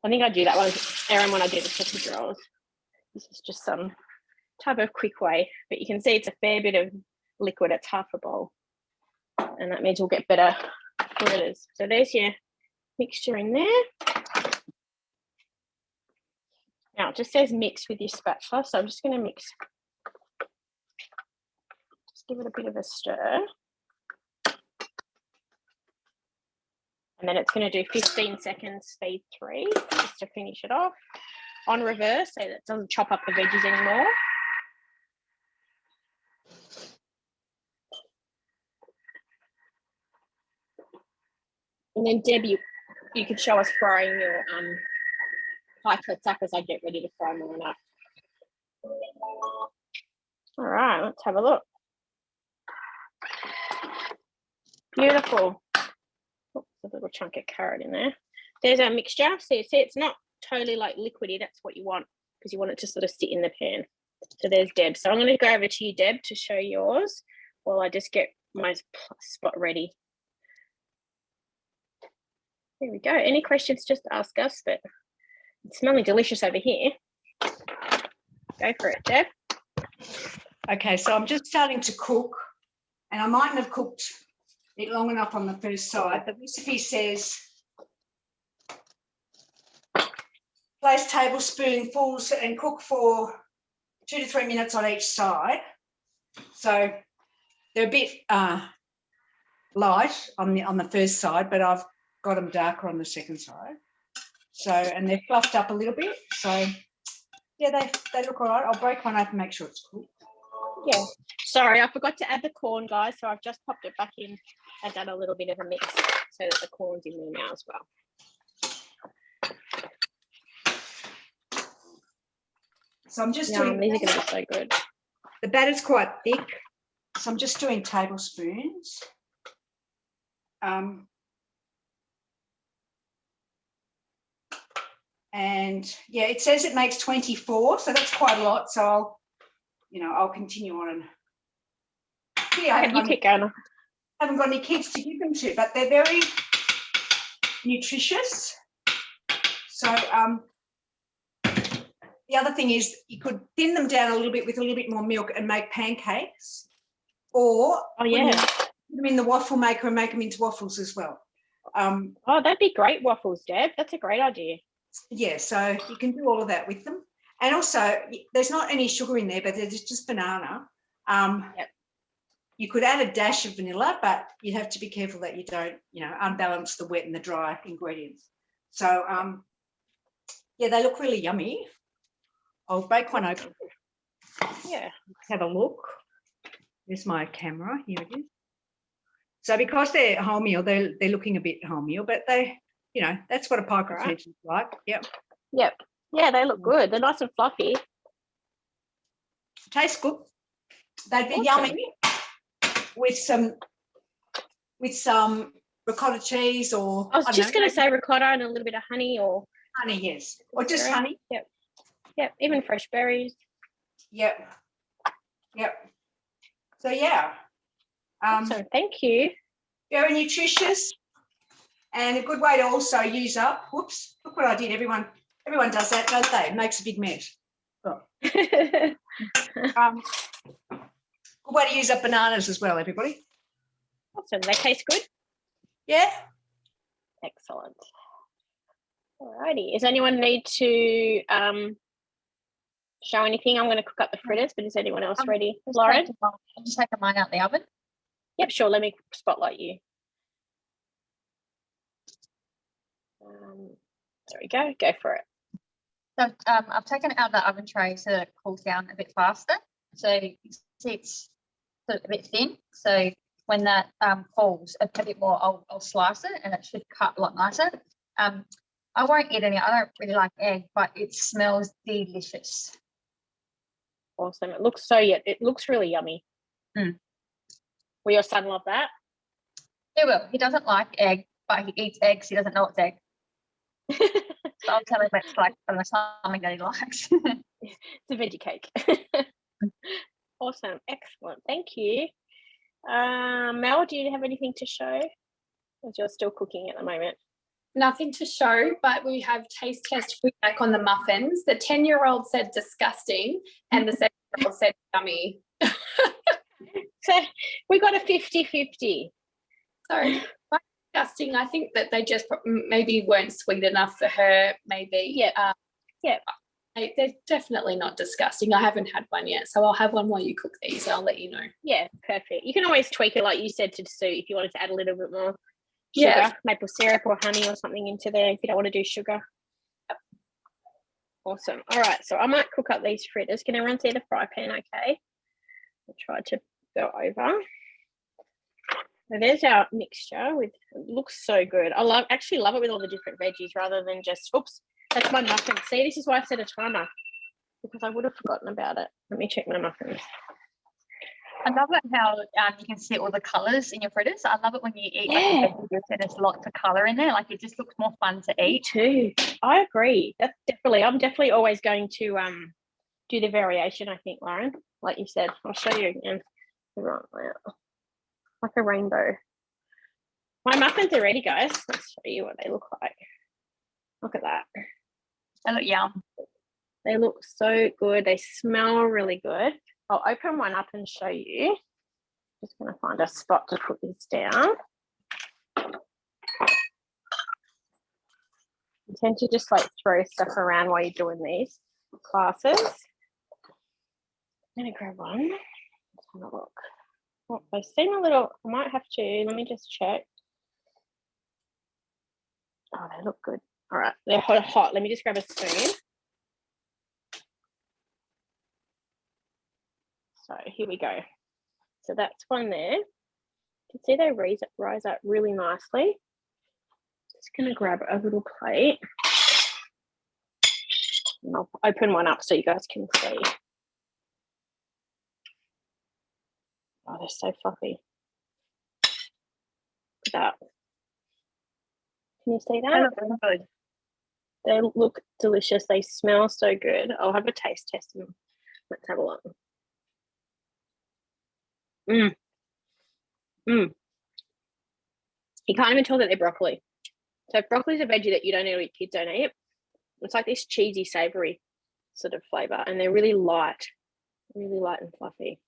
I think I do that one, Erin, when I do the sausage rolls. This is just some type of quick way, but you can see it's a fair bit of liquid. It's half a bowl. And that means we'll get better fritters. So there's your mixture in there. Now it just says mix with your spatula, so I'm just going to mix. Just give it a bit of a stir. And then it's going to do 15 seconds speed 3 just to finish it off on reverse so that it doesn't chop up the veggies anymore. And then Deb, you could show us frying your pie cuts up as I get ready to fry mine up. All right, let's have a look. Beautiful. Oops, a little chunk of carrot in there. There's our mixture. See, it's not totally like liquidy. That's what you want because you want it to sort of sit in the pan. So there's Deb. So I'm going to go over to you, Deb, to show yours while I just get my spot ready. There we go. Any questions, just ask us, but it's smelling delicious over here. Go for it, Deb. Okay, so I'm just starting to cook, and I mightn't have cooked it long enough on the first side. The recipe says place tablespoonfuls and cook for 2 to 3 minutes on each side. So they're a bit light on the first side, but I've got them darker on the second side. So, and they're fluffed up a little bit. So yeah, they look all right. I'll break one open, make sure it's cooked. Yeah. Sorry, I forgot to add the corn, guys. So I've just popped it back in and done a little bit of a mix so that the corn's in there now as well. So I'm just doing. These are going to be so good. The batter's quite thick, so I'm just doing tablespoons. And yeah, it says it makes 24, so that's quite a lot. So I'll continue on and You keep going. I haven't got any kids to give them to, but they're very nutritious. So the other thing is you could thin them down a little bit with a little bit more milk and make pancakes, or put them in the waffle maker and make them into waffles as well. That'd be great waffles, Deb. That's a great idea. Yeah, so you can do all of that with them. And also, there's not any sugar in there, but there's just banana. You could add a dash of vanilla, but you have to be careful that you don't, unbalance the wet and the dry ingredients. So, yeah, they look really yummy. I'll break one open. Yeah. Let's have a look. There's my camera. Here it is. So because they're wholemeal, they're looking a bit wholemeal, but they, that's what a pie crust is like. Yep. Yep. Yeah, they look good. They're nice and fluffy. Tastes good. They'd be yummy with some ricotta cheese or. I was just going to say ricotta and a little bit of honey or. Honey, yes. Or just honey. Yep. Yep. Even fresh berries. Yep. So yeah. So thank you. Very nutritious and a good way to also use up. Whoops! Look what I did. Everyone does that, don't they? It makes a big mess. Oh. Good way to use up bananas as well, everybody. Awesome. They taste good? Yeah. Excellent. Alrighty. Does anyone need to show anything? I'm going to cook up the fritters, but is anyone else ready? Lauren? I'm just taking mine out the oven. Yep, sure. Let me spotlight you. There we go. Go for it. So I've taken it out of the oven tray so that it cools down a bit faster. So you can see it's sort of a bit thin. So when that cools a bit more, I'll slice it and it should cut a lot nicer. I won't eat any. I don't really like egg, but it smells delicious. Awesome. It looks so yet. It looks really yummy. Mm. Will your son love that? He will. He doesn't like egg, but he eats eggs. He doesn't know it's egg. So I'll tell him it's like something that he likes. It's a veggie cake. Awesome. Excellent. Thank you. Mel, do you have anything to show? Or you're still cooking at the moment? Nothing to show, but we have taste test feedback on the muffins. The 10-year-old said disgusting and the 7-year-old said yummy. So we got a 50-50. So disgusting. I think that they just maybe weren't sweet enough for her. Maybe. Yeah. They're definitely not disgusting. I haven't had one yet, so I'll have one while you cook these. I'll let you know. Yeah, perfect. You can always tweak it, like you said, to suit if you wanted to add a little bit more sugar, maple syrup or honey or something into there if you don't want to do sugar. Awesome. All right, so I might cook up these fritters. Can everyone see the fry pan okay? I'll try to go over. So there's our mixture. It looks so good. I actually love it with all the different veggies rather than just, oops, that's my muffin. See, this is why I set a timer, because I would have forgotten about it. Let me check my muffins. I love it how you can see all the colours in your fritters. I love it when you eat like a veggie and there's lots of colour in there. Like it just looks more fun to eat. Me too. I agree. That's definitely. I'm definitely always going to do the variation. I think, Lauren, like you said. I'll show you again. Right, like a rainbow. My muffins are ready, guys. Let's show you what they look like. Look at that. They look yum. They look so good. They smell really good. I'll open one up and show you. Just going to find a spot to put this down. You tend to just like throw stuff around while you're doing these classes. I'm going to grab one. Let's have a look. Oh, they seem a little, I might have to, let me just check. Oh, they look good. All right, they're hot. Let me just grab a spoon. So here we go. So that's one there. You can see they rise up really nicely. Just going to grab a little plate. And I'll open one up so you guys can see. Oh, they're so fluffy. Look at that. Can you see that? They look really good. They look delicious. They smell so good. I'll have a taste test of them. Let's have a look. You can't even tell that they're broccoli. So if broccoli is a veggie that you don't eat or your kids don't eat, it's like this cheesy, savoury sort of flavour, and they're really light and fluffy.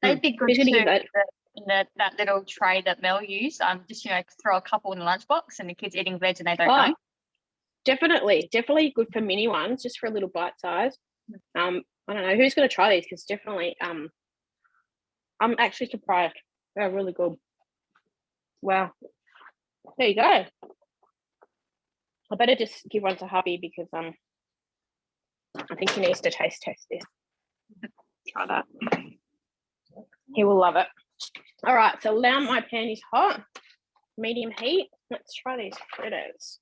They'd be good Who's too gonna give that? in that little tray that Mel used. Just throw a couple in the lunchbox, and the kids eating veg and they don't know. Definitely good for mini ones, just for a little bite size. I don't know who's going to try these, because definitely I'm actually surprised. They're really good. Wow. There you go. I better just give one to hubby, because I think he needs to taste test this. Try that. He will love it. All right, so now my pan is hot, medium heat. Let's try these fritters.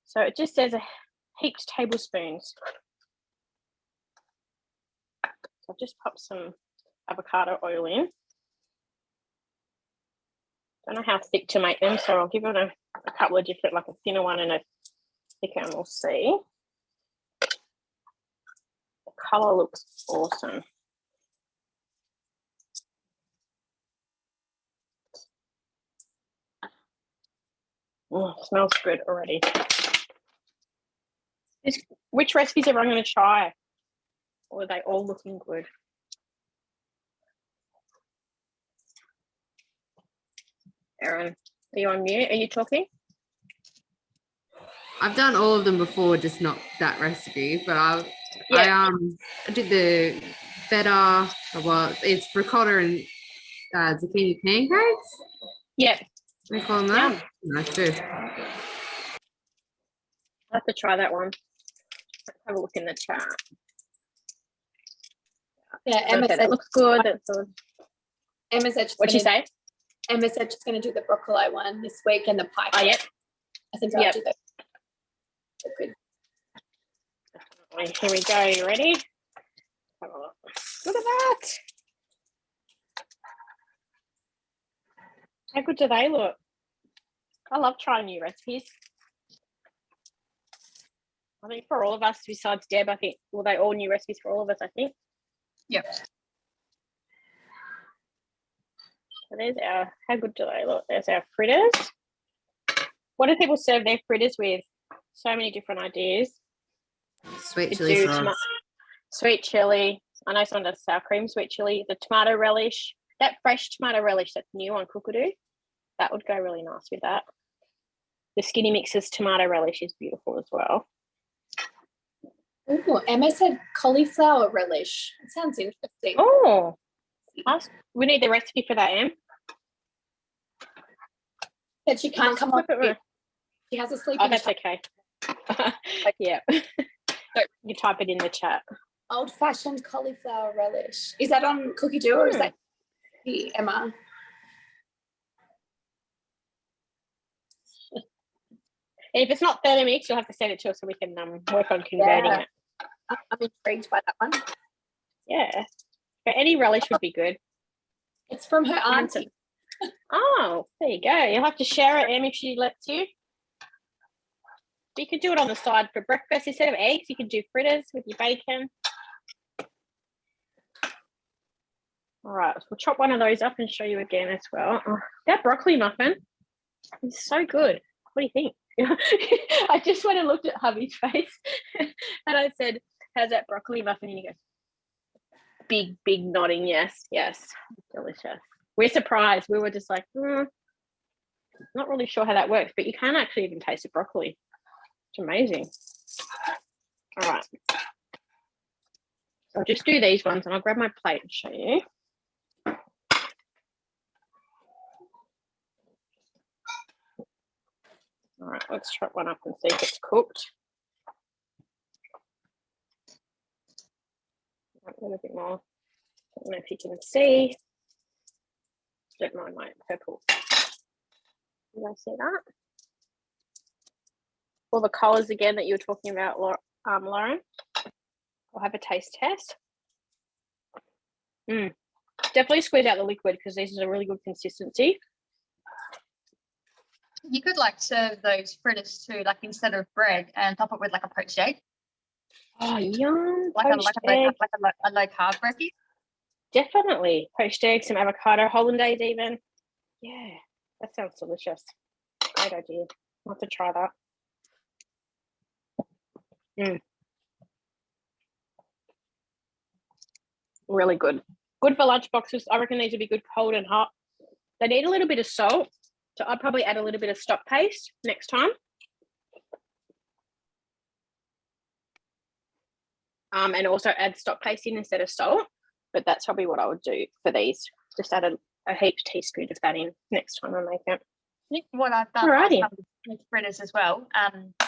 So it just says heaped tablespoons. So I've just popped some avocado oil in. Don't know how thick to make them, so I'll give it a couple of different, like a thinner one and a thicker, and we'll see. The colour looks awesome. Oh, smells good already. Which recipes are everyone going to try? Or are they all looking good? Erin, are you on mute? Are you talking? I've done all of them before, just not that recipe. But I did the feta. Well, it's ricotta and zucchini pancakes. Yeah. We call them that. Yum. Nice too. I'll have to try that one. Let's have a look in the chat. Yeah, Emma Okay, said that looks good. That's good. Emma said she's What'd you gonna- say? Emma said she's going to do the broccoli one this week and the pie. Oh, yep. I think I'll Yep. do that. They're good. Here we go. You ready? Have a look. Look at that. How good do they look? I love trying new recipes. I think for all of us, besides Deb, I think, well, they all new recipes for all of us, I think. Yep. So there's our, how good do they look? There's our fritters. What do people serve their fritters with? So many different ideas. Sweet You chili do sauce. sweet chili. I know someone does sour cream, sweet chili, the tomato relish. That fresh tomato relish that's new on Cookadoo, that would go really nice with that. The Skinny Mix's tomato relish is beautiful as well. Ooh, Emma said cauliflower relish. It sounds interesting. Oh, we need the recipe for that, Em. Said she can't come on. Flip it. She has a sleeping. Oh, that's okay. Yeah. You type it in the chat. Old-fashioned cauliflower relish. Is that on Cookie Do or is that Emma? If it's not Thermomix, you'll have to send it to us so we can work on converting it. I'm intrigued by that one. Yeah. But any relish would be good. It's from her auntie. Oh, there you go. You'll have to share it, Em, if she lets you. You could do it on the side for breakfast. Instead of eggs, you could do fritters with your bacon. All right, we'll chop one of those up and show you again as well. Oh, that broccoli muffin is so good. What do you think? I just went and looked at hubby's face and I said, how's that broccoli muffin? And he goes, big nodding yes, delicious. We're surprised. We were just like, not really sure how that works, but you can actually even taste the broccoli. It's amazing. All right. I'll just do these ones and I'll grab my plate and show you. All right, let's chop one up and see if it's cooked. A little bit more. I don't know if you can see. Don't mind my purple. Did I see that? All the colours again that you were talking about, Lauren. I'll have a taste test. Definitely squeeze out the liquid because this is a really good consistency. You could like serve those fritters too, like instead of bread, and top it with like a poached egg. Oh, yum! Like Poached egg. a low carb recipe. Definitely poached egg, some avocado, hollandaise even. Yeah, that sounds delicious. Great idea. I'll have to try that. Really good. Good for lunch boxes. I reckon these would be good cold and hot. They need a little bit of salt, so I'd probably add a little bit of stock paste next time. And also add stock paste in instead of salt, but that's probably what I would do for these. Just add a heaped teaspoon of that in next time I make it. I think what I've done Alrighty. with fritters as well.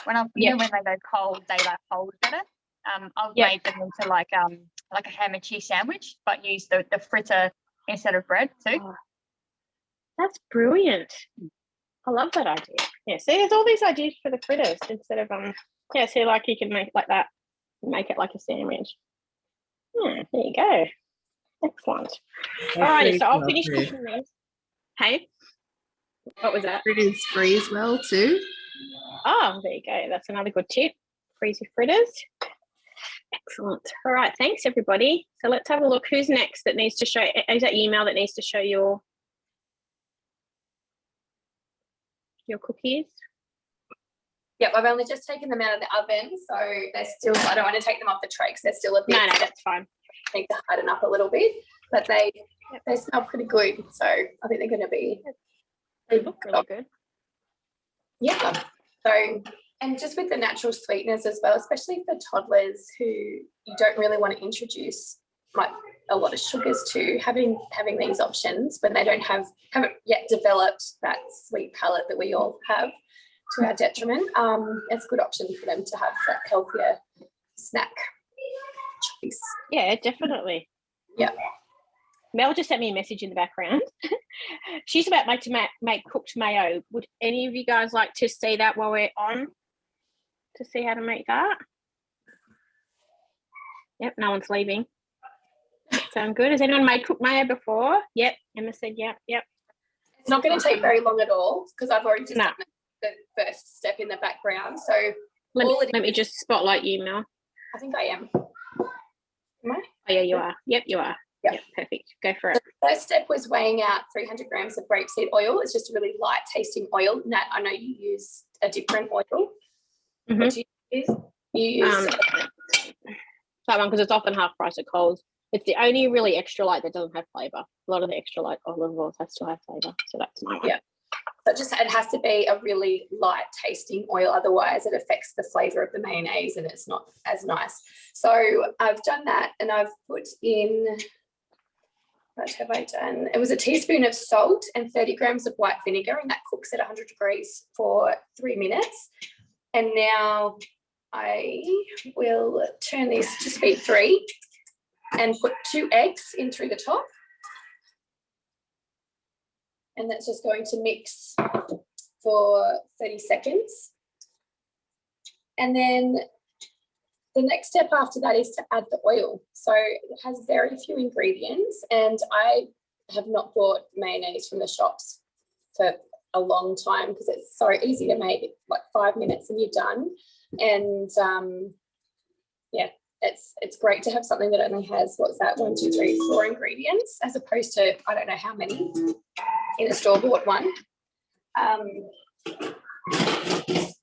When I Yeah. when they go cold, they like hold better. I've Yeah. made them into like a ham and cheese sandwich, but use the fritter instead of bread too. Oh, that's brilliant. I love that idea. Yeah, see, there's all these ideas for the fritters instead of yeah, see, like you can make like that, make it like a sandwich. Yeah, there you go. Excellent. Alrighty, so I'll finish cooking these. Hey, what was that? Fritters freeze well too. Oh, there you go. That's another good tip. Freeze your fritters. Excellent. All right, thanks everybody. So let's have a look. Who's next that needs to show? Is that email that needs to show your cookies? Yep, I've only just taken them out of the oven, so they're still, I don't want to take them off the tray because they're still a bit. No, that's fine. Need to harden up a little bit, but they smell pretty good. So I think they're going to be They look really good. Yeah. So, and just with the natural sweeteners as well, especially for toddlers who you don't really want to introduce like a lot of sugars to, having these options when they haven't yet developed that sweet palate that we all have to our detriment, it's a good option for them to have that healthier snack choice. Yeah, definitely. Yeah. Mel just sent me a message in the background. She's about to make cooked mayo. Would any of you guys like to see that while we're on, to see how to make that? Yep, no one's leaving. Sound good? Has anyone made cooked mayo before? Yep, Emma said yep. It's not going to take very long at all because I've already just done the first step in the background. So let me just spotlight you, Mel. I think I am. Am I? Oh yeah, you are. Yep, you are. Yep. Yep, perfect. Go for it. The first step was weighing out 300 grams of rapeseed oil. It's just a really light tasting oil. Nat, I know you use a different oil. Mm-hmm. What do you use? You use that one because it's often half price at Coles. It's the only really extra light that doesn't have flavour. A lot of the extra light olive oils still have flavour, so that's my one. Yeah. But it has to be a really light tasting oil, otherwise it affects the flavour of the mayonnaise and it's not as nice. So I've done that and I've put in, what have I done? It was a teaspoon of salt and 30 grams of white vinegar, and that cooks at 100 degrees for 3 minutes. And now I will turn this to speed 3 and put 2 eggs in through the top. And that's just going to mix for 30 seconds. And then the next step after that is to add the oil. So it has very few ingredients, and I have not bought mayonnaise from the shops for a long time because it's so easy to make, like 5 minutes and you're done. And yeah, it's great to have something that only has, what's that, 1, 2, 3, 4 ingredients, as opposed to I don't know how many in a store-bought one.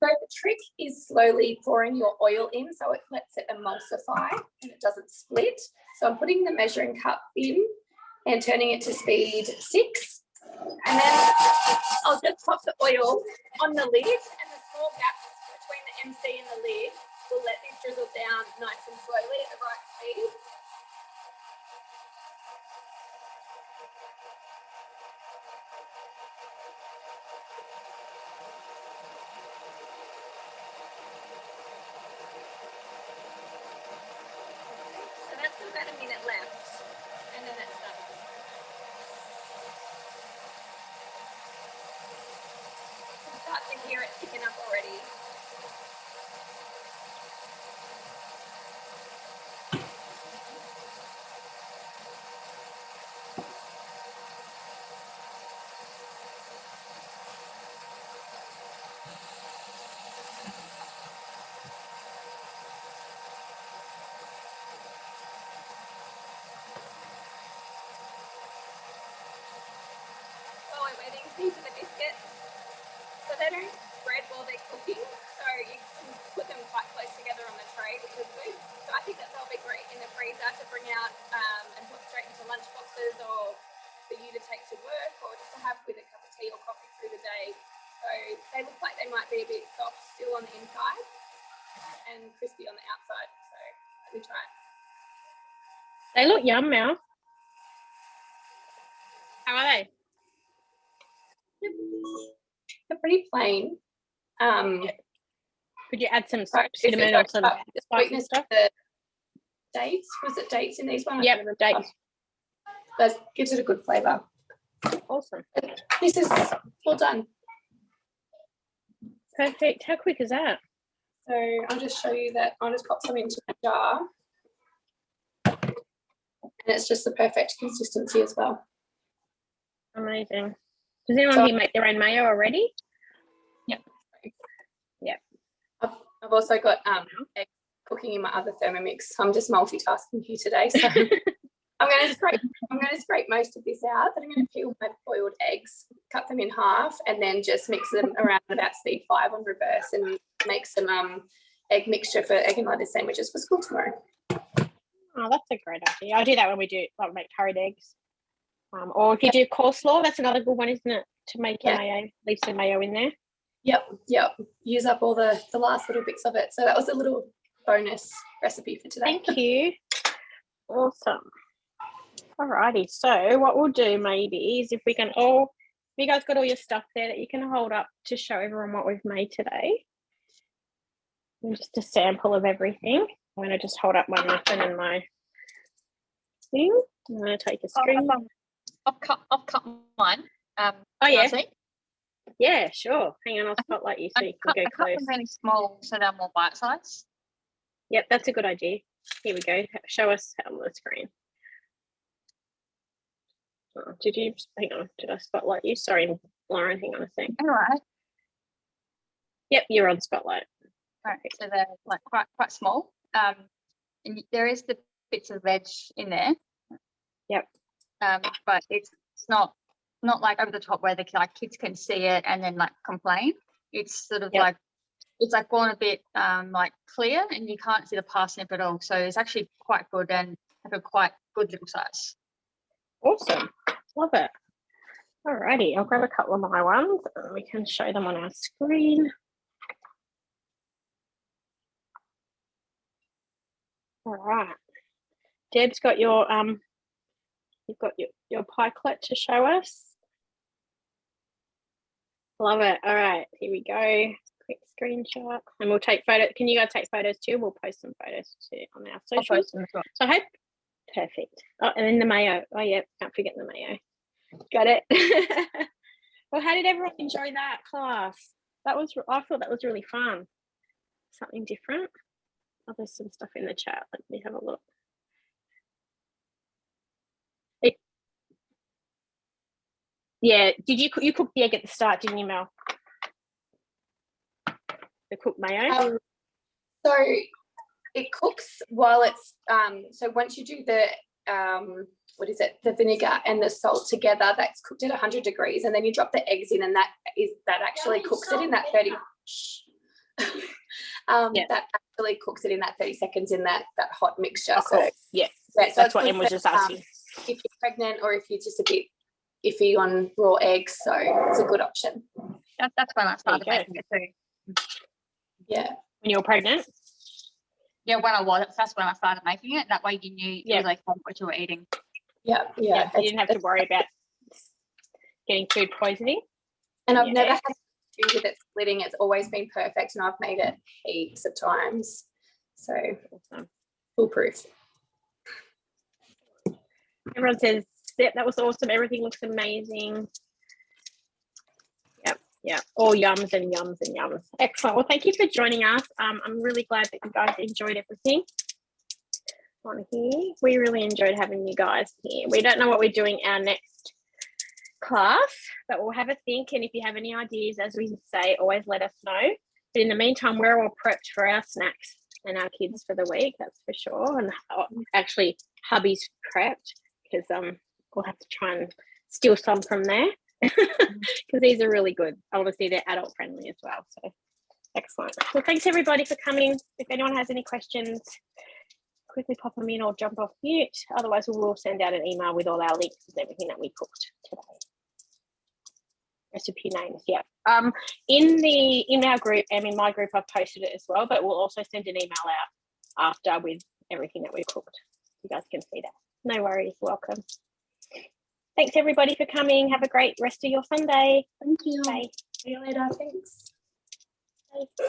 So the trick is slowly pouring your oil in so it lets it emulsify and it doesn't split. So I'm putting the measuring cup in and turning it to speed 6. And then I'll just pop the oil on the lid, and the small gaps between the MC and the lid will let this drizzle down nice and slowly at the right speed. So that's got about a minute left, and then it's done. You can start to hear it picking up already. While we're waiting, these are the biscuits. So they don't spread while they're cooking, so you can put them quite close together on the tray, which is good. So I think that they'll be great in the freezer to bring out and put straight into lunch boxes, or for you to take to work, or just to have with a cup of tea or coffee through the day. So they look like they might be a bit soft still on the inside and crispy on the outside. So let me try it. They look yum, Mel. How are they? They're pretty plain. Could you add some Right, cinnamon or some spicy stuff? The dates, was it dates in these ones? Yep, dates. That gives it a good flavour. Awesome. This is all done. Perfect. How quick is that? So I'll just show you that. I'll just pop some into a jar. And it's just the perfect consistency as well. Amazing. Does anyone here make their own mayo already? Yep. Yep. I've also got eggs cooking in my other Thermomix. I'm just multitasking here today. So I'm going to scrape most of this out. Then I'm going to peel my boiled eggs, cut them in half, and then just mix them around about speed 5 on reverse and make some egg mixture for egg and lettuce sandwiches for school tomorrow. Oh, that's a great idea. I do that when we do like make curried eggs. Or if you do coleslaw, that's another good one, isn't it? To make your Yeah. mayo, leave some mayo in there. Yep. Use up all the last little bits of it. So that was a little bonus recipe for today. Thank you. Awesome. Alrighty, so what we'll do maybe is if we can all, you guys got all your stuff there that you can hold up to show everyone what we've made today. And just a sample of everything. I'm going to just hold up my muffin and my thing. I'm going to take a screen. I've cut mine. Oh, can I yeah. see? Yeah, sure. Hang on, I'll spotlight you so you can go I cut close. them really small so they're more bite size. Yep, that's a good idea. Here we go. Show us on the screen. Oh, did you, hang on, did I spotlight you? Sorry, Lauren, hang on a sec. All right. Yep, you're on spotlight. Right, so they're like quite small. And there is the bits of veg in there. Yep. But it's not like over the top where the kids can see it and then like complain. It's sort of Yep. like it's like gone a bit like clear and you can't see the parsnip at all. So it's actually quite good and have a quite good little size. Awesome. Love it. Alrighty, I'll grab a couple of my ones and we can show them on our screen. All right. Deb's got your you've got your pikelet to show us. Love it. All right, here we go. Quick screenshot. And we'll take photos. Can you guys take photos too? We'll post some photos too on our I'll socials. post them as well. So I hope perfect. Oh, and then the mayo. Oh yeah, can't forget the mayo. Got it. Well, how did everyone enjoy that class? I thought that was really fun. Something different. Oh, there's some stuff in the chat. Let me have a look. Yeah, did you cook the egg at the start, didn't you, Mel? The cooked mayo? So it cooks while it's so once you do the the vinegar and the salt together, that's cooked at 100 degrees, and then you drop the eggs in, and that actually cooks it in that 30 that actually cooks it in that 30 seconds in that hot mixture. Oh, cool. So yeah, so that's what Em was just asking. If you're pregnant or if you're just a bit iffy on raw eggs, so it's a good option. That's when I started making it too. Yeah. When you were pregnant? Yeah, that's when I started making it. That way you knew it was like what you were eating. Yeah. You didn't have to worry about getting food poisoning. And I've never had food with it splitting. It's always been perfect, and I've made it heaps of times. So foolproof. Everyone says, yep, that was awesome. Everything looks amazing. Yep. All yums and yums and yums. Excellent. Well, thank you for joining us. I'm really glad that you guys enjoyed everything on here. We really enjoyed having you guys here. We don't know what we're doing our next class, but we'll have a think. And if you have any ideas, as we say, always let us know. But in the meantime, we're all prepped for our snacks and our kids for the week, that's for sure. And actually, hubby's prepped because we'll have to try and steal some from there because these are really good. Obviously, they're adult friendly as well. So excellent. Well, thanks everybody for coming. If anyone has any questions, quickly pop them in or jump off mute. Otherwise, we will send out an email with all our links and everything that we cooked today. Recipe names, yeah. In our group and in my group, I've posted it as well, but we'll also send an email out after with everything that we cooked. You guys can see that. No worries. Welcome. Thanks everybody for coming. Have a great rest of your Sunday. Thank you. Bye. See you later. Thanks. Bye.